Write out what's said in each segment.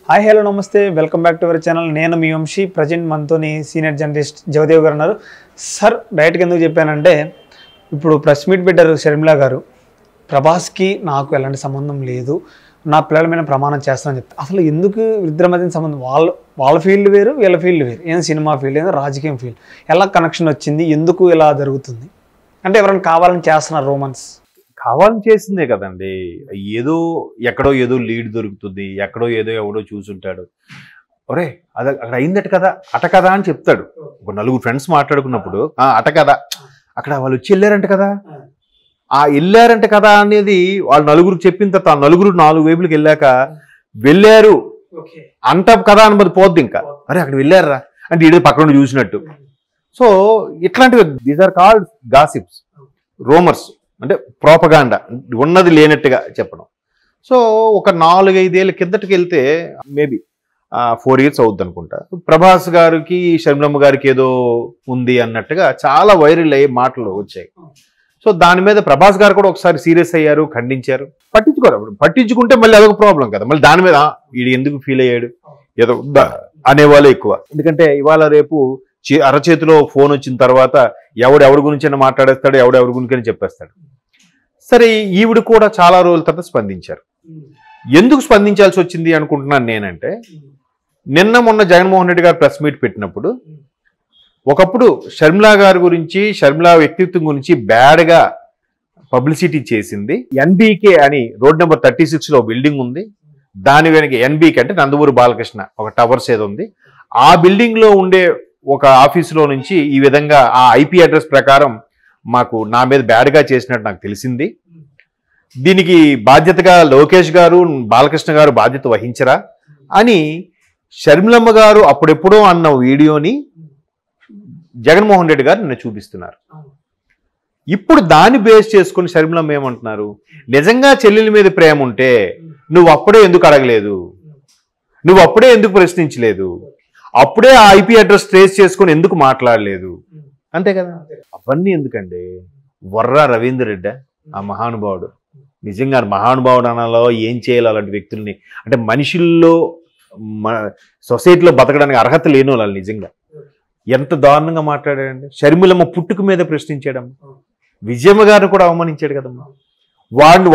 Hi hello నమస్తే welcome back to our channel. నేను మీ వంశీ. ప్రజెంట్ మనతోని సీనియర్ జర్నలిస్ట్ జగదేవ్ గారు ఉన్నారు. సార్ డైరెక్ట్గా ఎందుకు చెప్పానంటే, ఇప్పుడు ప్రెస్ మీట్ పెట్టారు షర్మిలా గారు. ప్రభాస్కి నాకు ఎలాంటి సంబంధం లేదు, నా పిల్లల మీద ప్రమాణం చేస్తానని చెప్తే, అసలు ఎందుకు ఇద్దరి మధ్య సంబంధం? వాళ్ళ ఫీల్డ్ వేరు, వీళ్ళ ఫీల్డ్ వేరు. ఏం సినిమా ఫీల్డ్, ఏదో రాజకీయం ఫీల్డ్. ఎలా కనెక్షన్ వచ్చింది, ఎందుకు ఇలా జరుగుతుంది అంటే ఎవరైనా కావాలని చేస్తున్నారు రోమన్స్? కావాలని చేసిందే కదండి. ఏదో ఎక్కడో ఏదో లీడ్ దొరుకుతుంది, ఎక్కడో ఏదో ఎవడో చూసుంటాడు, ఒరే అది అక్కడ అయిందట కదా, అట కదా అని చెప్తాడు. ఒక నలుగురు ఫ్రెండ్స్ మాట్లాడుకున్నప్పుడు అట కదా, అక్కడ వాళ్ళు వచ్చి వెళ్ళారంట కదా, వెళ్ళారంట కదా అనేది వాళ్ళు నలుగురికి చెప్పిన తర్వాత ఆ నలుగురు నాలుగు వైపులకు వెళ్ళాక వెళ్ళారు అంట కదా అని పోద్ది. ఇంకా అరే అక్కడ వెళ్ళారా అంటే ఈడే పక్కన చూసినట్టు. సో ఇట్లాంటివి these are called gossips, rumours, అంటే ప్రోపగాండా, ఉన్నది లేనట్టుగా చెప్పడం. సో ఒక 4-5 ఏళ్ళ కిందటికి వెళ్తే మేబీ 4 years అవుద్ది అనుకుంటా, ప్రభాస్ గారికి షర్మిలమ్మ గారికి ఏదో ఉంది అన్నట్టుగా చాలా వైరల్ అయ్యే మాటలు వచ్చాయి. సో దాని మీద ప్రభాస్ గారు కూడా ఒకసారి సీరియస్ అయ్యారు, ఖండించారు. పట్టించుకుంటే మళ్ళీ అదొక ప్రాబ్లం కదా, మళ్ళీ దాని మీద వీడు ఎందుకు ఫీల్ అయ్యాడు ఏదో అనేవాళ్ళు ఎక్కువ. ఎందుకంటే ఇవాళ రేపు అరచేతిలో ఫోన్ వచ్చిన తర్వాత ఎవడెవరి గురించి మాట్లాడేస్తాడు, ఎవడెవరి గురించి చెప్పేస్తాడు. సరే ఈవిడ కూడా చాలా రోజుల తర్వాత స్పందించారు. ఎందుకు స్పందించాల్సి వచ్చింది అనుకుంటున్నాను నేనంటే, నిన్న మొన్న జగన్మోహన్ రెడ్డి గారు ప్రెస్ మీట్ పెట్టినప్పుడు ఒకప్పుడు షర్మిలా గారి గురించి, షర్మిలా వ్యక్తిత్వం గురించి బ్యాడ్గా పబ్లిసిటీ చేసింది. ఎన్బీకే అని రోడ్ నెంబర్ 36లో బిల్డింగ్ ఉంది, దాని వెనక ఎన్బీకే అంటే నందమూరి బాలకృష్ణ ఒక టవర్స్ ఏదో ఉంది, ఆ బిల్డింగ్ లో ఉండే ఒక ఆఫీసులో నుంచి ఈ విధంగా ఆ ఐపీ అడ్రస్ ప్రకారం మాకు నా మీద బ్యాడ్గా చేసినట్టు నాకు తెలిసింది. దీనికి బాధ్యతగా లోకేష్ గారు, బాలకృష్ణ గారు బాధ్యత వహించరా అని షర్మిలమ్మ గారు అప్పుడెప్పుడో అన్న వీడియోని జగన్మోహన్ రెడ్డి గారు నిన్న చూపిస్తున్నారు. ఇప్పుడు దాన్ని బేస్ చేసుకుని షర్మిలమ్మ ఏమంటున్నారు, నిజంగా చెల్లెల మీద ప్రేమ ఉంటే నువ్వు అప్పుడే ఎందుకు అడగలేదు, నువ్వు అప్పుడే ఎందుకు ప్రశ్నించలేదు, అప్పుడే ఆ ఐపీ అడ్రస్ ట్రేస్ చేసుకుని ఎందుకు మాట్లాడలేదు, అంతే కదా. అవన్నీ ఎందుకండి, వర్రా రవీంద్ర రెడ్డి ఆ మహానుభావుడు, నిజంగా మహానుభావుడు అనాలో ఏం చేయాలి అలాంటి వ్యక్తుల్ని, అంటే మనుషుల్లో సొసైటీలో బతకడానికి అర్హత లేని వాళ్ళు నిజంగా ఎంత దారుణంగా మాట్లాడాడండి. షర్మిలమ్మ పుట్టుక మీద ప్రశ్నించాడమ్మా, విజయమ్మ గారిని కూడా అవమానించాడు కదమ్మా. వాడిని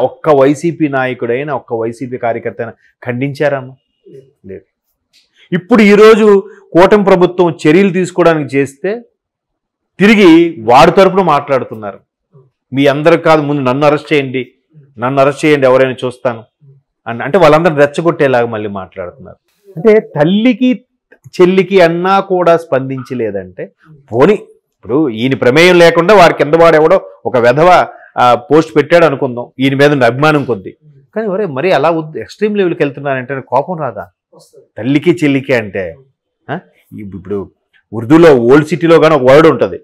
ఒక్క వైసీపీ నాయకుడైనా, ఒక్క వైసీపీ కార్యకర్త అయినా ఖండించారమ్మా? లేదు. ఇప్పుడు ఈరోజు కూటమి ప్రభుత్వం చర్యలు తీసుకోవడానికి చేస్తే తిరిగి వాడి తరపున మాట్లాడుతున్నారు. మీ అందరికి కాదు, ముందు నన్ను అరెస్ట్ చేయండి ఎవరైనా చూస్తాను అంటే వాళ్ళందరూ రెచ్చగొట్టేలాగా మళ్ళీ మాట్లాడుతున్నారు. అంటే తల్లికి చెల్లికి అన్నా కూడా స్పందించలేదంటే పోనీ, ఇప్పుడు ఈయన ప్రమేయం లేకుండా వాడి కింద వాడెవడో ఒక వెధవ పోస్ట్ పెట్టాడు అనుకుందాం, ఈయన మీద అభిమానం కొద్ది, కానీ ఎవరే మరీ అలా ఎక్స్ట్రీమ్ లెవెల్కి వెళ్తున్నారంటే కోపం రాదా? తల్లికి చెల్లికి అంటే ఇప్పుడు ఉర్దూలో ఓల్డ్ సిటీలో కానీ ఒక వర్డ్ ఉంటుంది,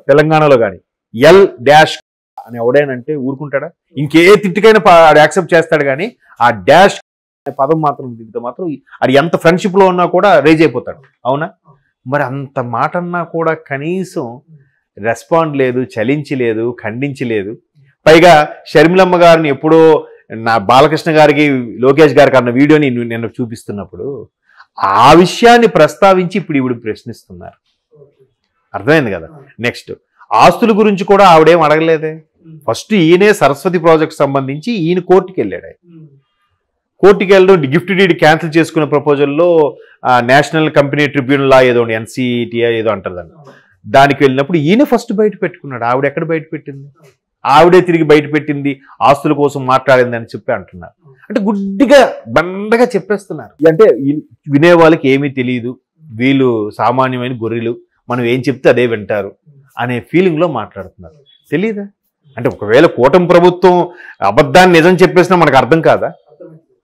తెలంగాణలో కానీ ఎల్ డాష్ అని ఎవడేనంటే ఊరుకుంటాడా? ఇంకే తిట్టుకైనా యాక్సెప్ట్ చేస్తాడు, కానీ ఆ డాష్ అనే పదం మాత్రం దిగితే మాత్రం అది ఎంత ఫ్రెండ్షిప్లో ఉన్నా కూడా రేజ్ అయిపోతాడు. అవునా? మరి అంత మాట అన్నా కూడా కనీసం రెస్పాండ్ లేదు, చలించలేదు, ఖండించలేదు. పైగా షర్మిలమ్మ గారిని ఎప్పుడో నా బాలకృష్ణ గారికి, లోకేష్ గారికి అన్న వీడియోని నేను చూపిస్తున్నప్పుడు ఆ విషయాన్ని ప్రస్తావించి ఇప్పుడు ఈవిడ ప్రశ్నిస్తున్నారు. అర్థమైంది కదా. నెక్స్ట్ ఆస్తుల గురించి కూడా ఆవిడేం అడగలేదే. ఫస్ట్ ఈయనే సరస్వతి ప్రాజెక్ట్ సంబంధించి ఈయన కోర్టుకి వెళ్ళాడు. కోర్టుకి వెళ్ళడం గిఫ్ట్ డీడ్ క్యాన్సిల్ చేసుకునే ప్రపోజల్లో నేషనల్ కంపెనీ ట్రిబ్యునల్ లా ఏదో NCTI ఏదో అంటారు దానికి వెళ్ళినప్పుడు ఈయన ఫస్ట్ బయట పెట్టుకున్నాడు. ఆవిడ ఎక్కడ బయట పెట్టింది? ఆవిడే తిరిగి బయట పెట్టింది, ఆస్తుల కోసం మాట్లాడింది అని చెప్పి అంటున్నారు. అంటే గుడ్డిగా బండగా చెప్పేస్తున్నారు. అంటే వినే వాళ్ళకి ఏమీ తెలియదు, వీళ్ళు సామాన్యమైన గొర్రెలు, మనం ఏం చెప్తే అదే వింటారు అనే ఫీలింగ్లో మాట్లాడుతున్నారు. తెలియదా? అంటే ఒకవేళ కూటమి ప్రభుత్వం అబద్ధాన్ని నిజం చెప్పేసినా మనకు అర్థం కాదా?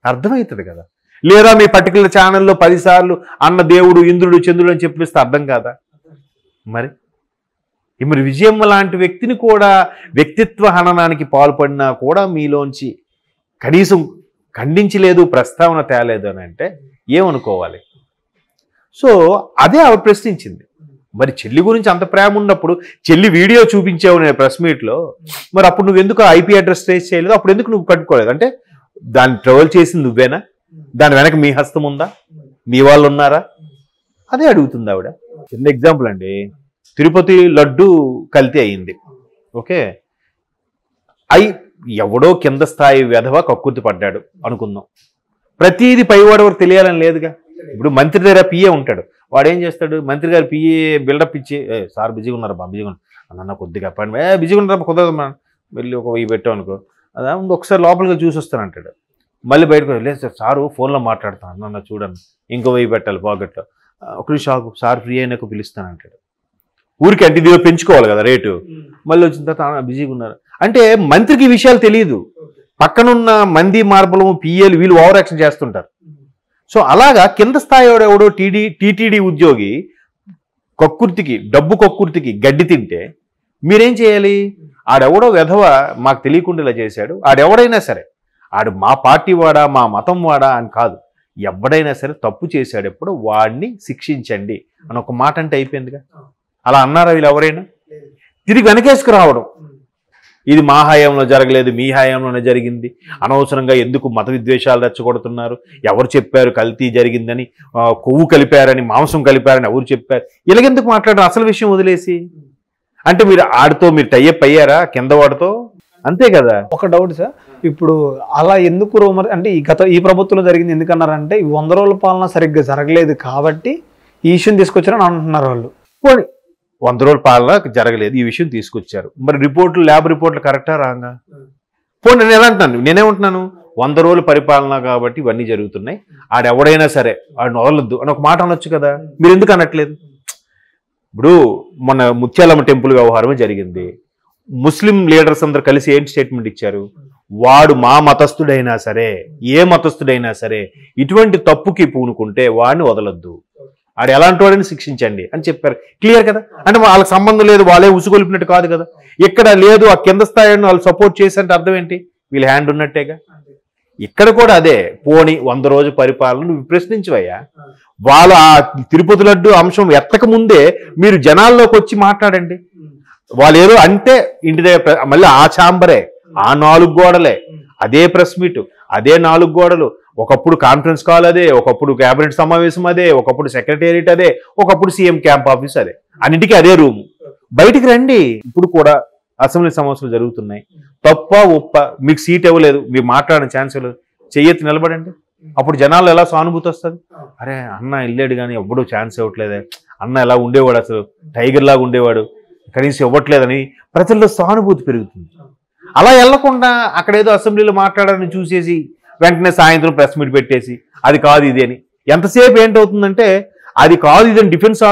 అర్థమవుతుంది కదా. లేదా మీ పర్టికులర్ ఛానల్లో 10 సార్లు అన్న దేవుడు, ఇంద్రుడు, చంద్రుడు అని చెప్పేస్తే అర్థం కాదా? మరి విజయమ్మ లాంటి వ్యక్తిని కూడా వ్యక్తిత్వ హననానికి పాల్పడినా కూడా మీలోంచి కనీసం ఖండించలేదు, ప్రస్తావన తేలేదు అని అంటే ఏమనుకోవాలి? సో అదే ఆవిడ ప్రశ్నించింది. మరి చెల్లి గురించి అంత ప్రేమ ఉన్నప్పుడు చెల్లి వీడియో చూపించావు నేను ప్రెస్ మీట్లో, మరి అప్పుడు నువ్వు ఎందుకు ఐపీ అడ్రస్ ట్రేస్ చేయలేదు, అప్పుడు ఎందుకు నువ్వు కట్టుకోలేదు? అంటే దాన్ని ట్రోల్ చేసింది నువ్వేనా? దాని వెనక మీ హస్తం ఉందా? మీ వాళ్ళు ఉన్నారా? అదే అడుగుతుంది ఆవిడ. చిన్న ఎగ్జాంపుల్ అండి, తిరుపతి లడ్డు కల్తీ అయింది. ఓకే, ఎవడో కింద స్థాయి వెధవ కక్కుర్తి పడ్డాడు అనుకుందాం. ప్రతిదీ పైవాడు వరకు తెలియాలని లేదుగా. ఇప్పుడు మంత్రి దగ్గర పిఏ ఉంటాడు, వాడు ఏం చేస్తాడు? మంత్రి గారు పిఏ బిల్డప్ ఇచ్చి, సార్ బిజీగా ఉన్నారు బా, బిజీగా ఉన్నారు అన్న, కొద్దిగా అపాయింట్మెంట్, బిజీగా ఉన్నారా, కుదరదు మనం వెళ్ళి ఒక 1000 పెట్టాం అనుకో, అదా ఒకసారి లోపలికి చూసి వస్తాను అంటాడు. మళ్ళీ బయటకు లేదు సార్, సారు ఫోన్లో మాట్లాడతాను అన్న, చూడండి ఇంకో 1000 పెట్టాలి పాకెట్లో, ఒక నిమిషం సార్ ఫ్రీ అయినాక పిలుస్తాను అంటాడు. ఊరికి అంటే ఇదిలో పెంచుకోవాలి కదా రేటు. మళ్ళీ వచ్చిన తర్వాత బిజీగా ఉన్నారు అంటే మంత్రికి ఈ విషయాలు తెలియదు. పక్కనున్న మంది మార్బలం పిఏలు వీళ్ళు ఓవర్ యాక్షన్ చేస్తుంటారు. సో అలాగా కింద స్థాయి ఎవడో టీటీడీ ఉద్యోగి డబ్బు కక్కుర్తికి గడ్డి తింటే మీరేం చేయాలి? ఆడెవడో వెధవ మాకు తెలియకుండా ఇలా చేశాడు, ఆడెవడైనా సరే, ఆడు మా పార్టీ వాడా మా మతం వాడా అని కాదు, ఎవడైనా సరే తప్పు చేశాడు ఎప్పుడు వాడిని శిక్షించండి అని ఒక మాట అంటే అయిపోయిందిగా. అలా అన్నారా వీళ్ళు ఎవరైనా? తిరిగి వెనకేసుకు రావడం, ఇది మా హయాంలో జరగలేదు మీ హయాంలోనే జరిగింది, అనవసరంగా ఎందుకు మత విద్వేషాలు రెచ్చగొడుతున్నారు, ఎవరు చెప్పారు కల్తీ జరిగిందని, కొవ్వు కలిపారని మాంసం కలిపారని ఎవరు చెప్పారు, ఇలాగెందుకు మాట్లాడరు? అసలు విషయం వదిలేసి అంటే మీరు ఆడితో మీరు టైఅప్ అయ్యారా కింద వాడితో? అంతే కదా. ఒక డౌట్ సార్, ఇప్పుడు అలా ఎందుకు రూమర్ అంటే ఈ ప్రభుత్వంలో జరిగింది ఎందుకన్నారంటే 100 రోజుల పాలన సరిగ్గా జరగలేదు కాబట్టి ఈ విషయం తీసుకొచ్చారని అంటున్నారు వాళ్ళు. 100 రోజుల పాలన జరగలేదు, ఈ విషయం తీసుకొచ్చారు. మరి ల్యాబ్ రిపోర్ట్లు కరెక్టా రాంగా? పోనీ నేను ఎలా అంటున్నాను, నేనేమంటున్నాను, 100 రోజుల పరిపాలన కాబట్టి ఇవన్నీ జరుగుతున్నాయి, ఆడెవడైనా సరే ఆడిని వదలొద్దు అని ఒక మాట అనొచ్చు కదా, మీరు ఎందుకు అనట్లేదు? ఇప్పుడు మన ముత్యాలమ్మ టెంపుల్ వ్యవహారమే జరిగింది. ముస్లిం లీడర్స్ అందరు కలిసి ఏంటి స్టేట్మెంట్ ఇచ్చారు? వాడు మా మతస్థుడైనా సరే, ఏ మతస్థుడైనా సరే, ఇటువంటి తప్పుకి పూనుకుంటే వాడిని వదలొద్దు, ఆడు ఎలాంటి వాడిని శిక్షించండి అని చెప్పారు. క్లియర్ కదా. అంటే వాళ్ళకి సంబంధం లేదు, వాళ్ళే ఉసుగొలిపినట్టు కాదు కదా. ఇక్కడ లేదు, ఆ కింద స్థాయిని వాళ్ళు సపోర్ట్ చేశారంటే అర్థం ఏంటి? వీళ్ళ హ్యాండ్ ఉన్నట్టేగా. ఇక్కడ కూడా అదే, పోని 100 రోజు పరిపాలన నువ్వు ప్రశ్నించవయ్యా. వాళ్ళు ఆ తిరుపతి లడ్డు అంశం ఎత్తక ముందే మీరు జనాల్లోకి వచ్చి మాట్లాడండి. వాళ్ళు ఏదో అంటే ఇంటి దగ్గర మళ్ళీ ఆ ఛాంబరే, ఆ 4 గోడలే, అదే ప్రెస్ మీట్, అదే 4 గోడలు, ఒకప్పుడు కాన్ఫరెన్స్ కాల్ అదే, ఒకప్పుడు కేబినెట్ సమావేశం అదే, ఒకప్పుడు సెక్రటేరియట్ అదే, ఒకప్పుడు సీఎం క్యాంప్ ఆఫీస్ అదే, అన్నిటికీ అదే రూము. బయటికి రండి. ఇప్పుడు కూడా అసెంబ్లీ సమావేశాలు జరుగుతున్నాయి, తప్ప ఒప్ప మీకు సీట్ ఇవ్వలేదు, మీరు మాట్లాడిన ఛాన్స్ ఇవ్వలేదు, చెయ్యెత్తి నిలబడండి. అప్పుడు జనాలు ఎలా సానుభూతి వస్తుంది? అరే అన్న వెళ్ళాడు కానీ ఎప్పుడూ ఛాన్స్ ఇవ్వట్లేదే, అన్న ఎలా ఉండేవాడు, అసలు టైగర్ లాగా ఉండేవాడు, కనీసం ఇవ్వట్లేదని ప్రజల్లో సానుభూతి పెరుగుతుంది. అలా వెళ్లకుండా అక్కడేదో అసెంబ్లీలో మాట్లాడాలని చూసేసి వెంటనే సాయంత్రం ప్రెస్ మీట్ పెట్టేసి అది కాదు ఇది అని, ఎంతసేపు ఏంటవుతుందంటే అది కాదు ఇదని డిఫెన్స్